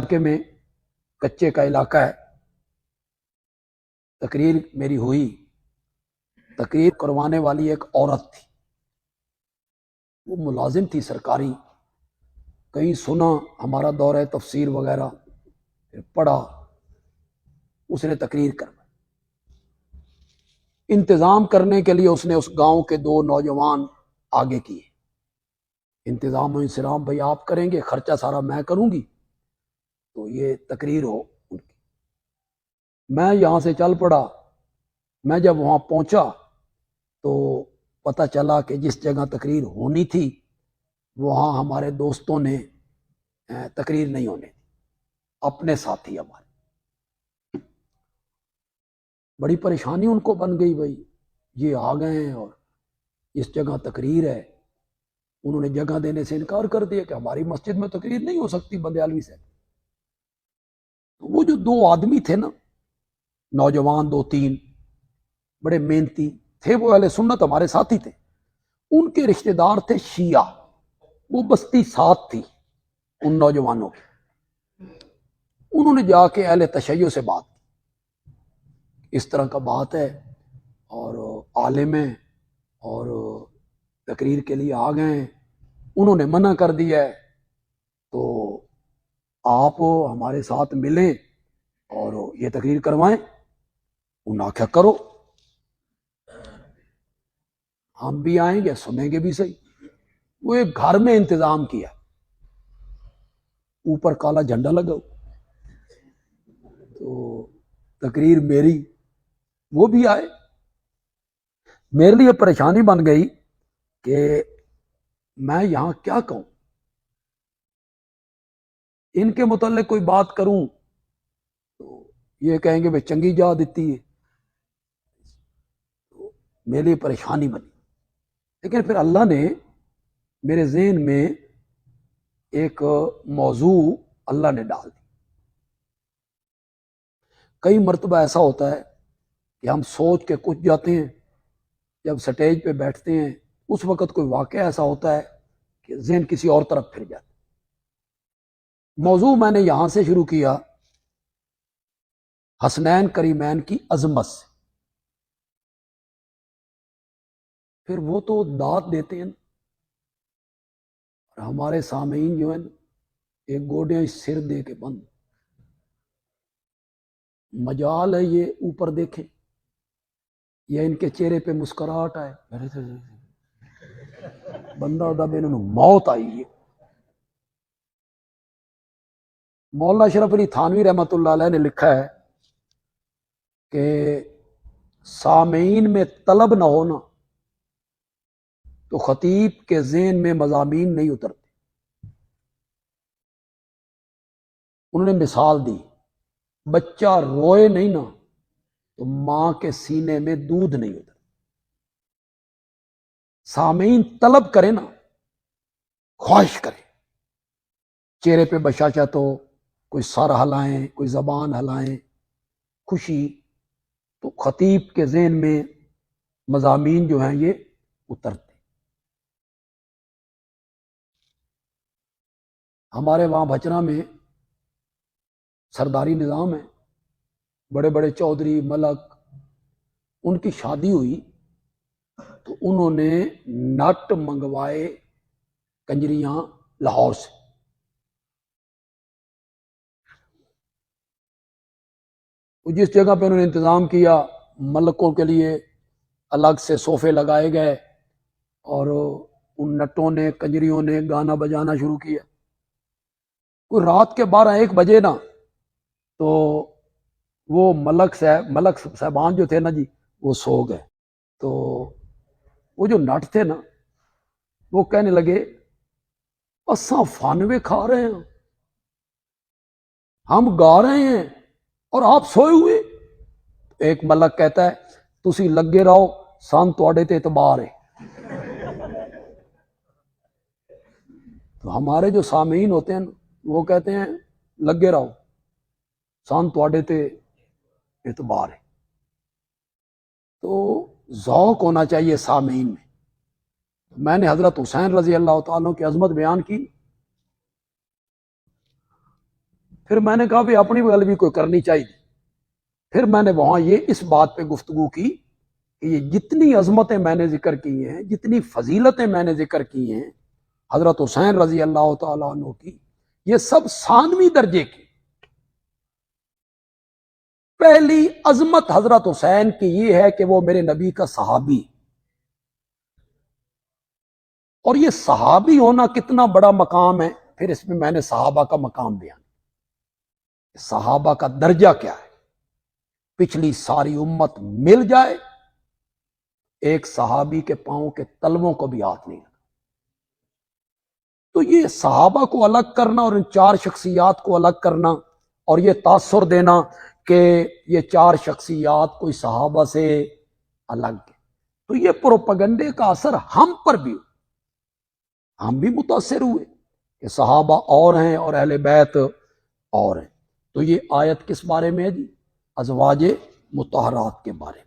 علاقے میں کچے کا علاقہ ہے، تقریر میری ہوئی، تقریر کروانے والی ایک عورت تھی، وہ ملازم تھی سرکاری، کہیں سنا ہمارا دورہ تفسیر وغیرہ، پھر پڑھا، اس نے تقریر کروائی۔ انتظام کرنے کے لیے اس نے اس گاؤں کے 2 نوجوان آگے کیے، انتظام و انصرام بھائی آپ کریں گے، خرچہ سارا میں کروں گی، تو یہ تقریر ہو ان کی۔ میں یہاں سے چل پڑا، میں جب وہاں پہنچا تو پتہ چلا کہ جس جگہ تقریر ہونی تھی وہاں ہمارے دوستوں نے تقریر نہیں ہونے دی، اپنے ساتھی ہمارے۔ بڑی پریشانی ان کو بن گئی، بھائی یہ آ گئے ہیں اور اس جگہ تقریر ہے، انہوں نے جگہ دینے سے انکار کر دیا کہ ہماری مسجد میں تقریر نہیں ہو سکتی بندیالوی سے۔ وہ جو 2 آدمی تھے نا، نوجوان 2-3 بڑے محنتی تھے، وہ اہل سنت ہمارے ساتھی تھے، ان کے رشتہ دار تھے شیعہ، وہ بستی ساتھ تھی ان نوجوانوں کی۔ انہوں نے جا کے اہل تشیع سے بات کی، اس طرح کا بات ہے اور عالم ہیں اور تقریر کے لیے آ گئے ہیں، انہوں نے منع کر دیا ہے، تو آپ ہمارے ساتھ ملیں اور یہ تقریر کروائیں۔ انہوں نے آخیا کرو، ہم بھی آئیں گے، سنیں گے بھی صحیح۔ وہ ایک گھر میں انتظام کیا، اوپر کالا جھنڈا لگا، تو تقریر میری، وہ بھی آئے۔ میرے لیے پریشانی بن گئی کہ میں یہاں کیا کہوں، ان کے متعلق کوئی بات کروں تو یہ کہیں گے بھائی چنگی جا دیتی ہے، تو میرے لیے پریشانی بنی۔ لیکن پھر اللہ نے میرے ذہن میں ایک موضوع اللہ نے ڈال دی۔ کئی مرتبہ ایسا ہوتا ہے کہ ہم سوچ کے کچھ جاتے ہیں، جب سٹیج پہ بیٹھتے ہیں اس وقت کوئی واقعہ ایسا ہوتا ہے کہ ذہن کسی اور طرف پھر جاتا ہے۔ موضوع میں نے یہاں سے شروع کیا، حسنین کریمین کی عظمت سے، پھر وہ تو داد دیتے ہیں، اور ہمارے سامعین جو ہیں ایک گوڈیاں سر دے کے بند، مجال ہے یہ اوپر دیکھیں یا ان کے چہرے پہ مسکراہٹ آئے، بندہ دب انہوں نے موت آئی ہے۔ مولانا اشرف علی تھانوی رحمۃ اللہ علیہ نے لکھا ہے کہ سامعین میں طلب نہ ہونا تو خطیب کے ذہن میں مضامین نہیں اترتے۔ انہوں نے مثال دی، بچہ روئے نہیں نا تو ماں کے سینے میں دودھ نہیں اترتا۔ سامعین طلب کرے نا، خواہش کرے، چہرے پہ بشاشت ہو، کوئی سر ہلائیں، کوئی زبان ہلائیں، خوشی، تو خطیب کے ذہن میں مضامین جو ہیں یہ اترتے۔ ہمارے وہاں بھچرا میں سرداری نظام ہے، بڑے بڑے چودھری ملک، ان کی شادی ہوئی تو انہوں نے نٹ منگوائے کنجریاں لاہور سے، جس جگہ پہ انہوں نے انتظام کیا ملکوں کے لیے الگ سے صوفے لگائے گئے، اور ان نٹوں نے کنجریوں نے گانا بجانا شروع کیا۔ کوئی رات کے 12-1 بجے نا تو وہ ملک صاحبان جو تھے نا جی، وہ سو گئے۔ تو وہ جو نٹ تھے نا وہ کہنے لگے اساں فانوے کھا رہے ہیں، ہم گا رہے ہیں اور آپ سوئے ہوئے۔ ایک ملک کہتا ہے تسی لگے رہو، سان تواڈے تے اعتبار ہے۔ تو ہمارے جو سامعین ہوتے ہیں وہ کہتے ہیں لگے رہو، سان تواڈے تے اعتبار ہے۔ تو ذوق ہونا چاہیے سامعین میں۔ میں نے حضرت حسین رضی اللہ تعالیٰ کی عظمت بیان کی، پھر میں نے کہا بھی اپنی گل بھی کوئی کرنی چاہیے. پھر میں نے وہاں یہ اس بات پہ گفتگو کی کہ یہ جتنی عظمتیں میں نے ذکر کی ہیں، جتنی فضیلتیں میں نے ذکر کی ہیں حضرت حسین رضی اللہ تعالیٰ عنہ کی، یہ سب ثانوی درجے کی. پہلی عظمت حضرت حسین کی یہ ہے کہ وہ میرے نبی کا صحابی، اور یہ صحابی ہونا کتنا بڑا مقام ہے. پھر اس میں نے صحابہ کا مقام بیان، صحابہ کا درجہ کیا ہے. پچھلی ساری امت مل جائے، ایک صحابی کے پاؤں کے تلووں کو بھی ہاتھ نہیں لگا. تو یہ صحابہ کو الگ کرنا اور ان چار شخصیات کو الگ کرنا اور یہ تاثر دینا کہ یہ چار شخصیات کوئی صحابہ سے الگ ہے، تو یہ پروپیگنڈے کا اثر ہم پر بھی، ہم بھی متاثر ہوئے کہ صحابہ اور ہیں اور اہل بیت اور ہیں. تو یہ آیت کس بارے میں ہے جی؟ ازواج مطہرات کے بارے میں.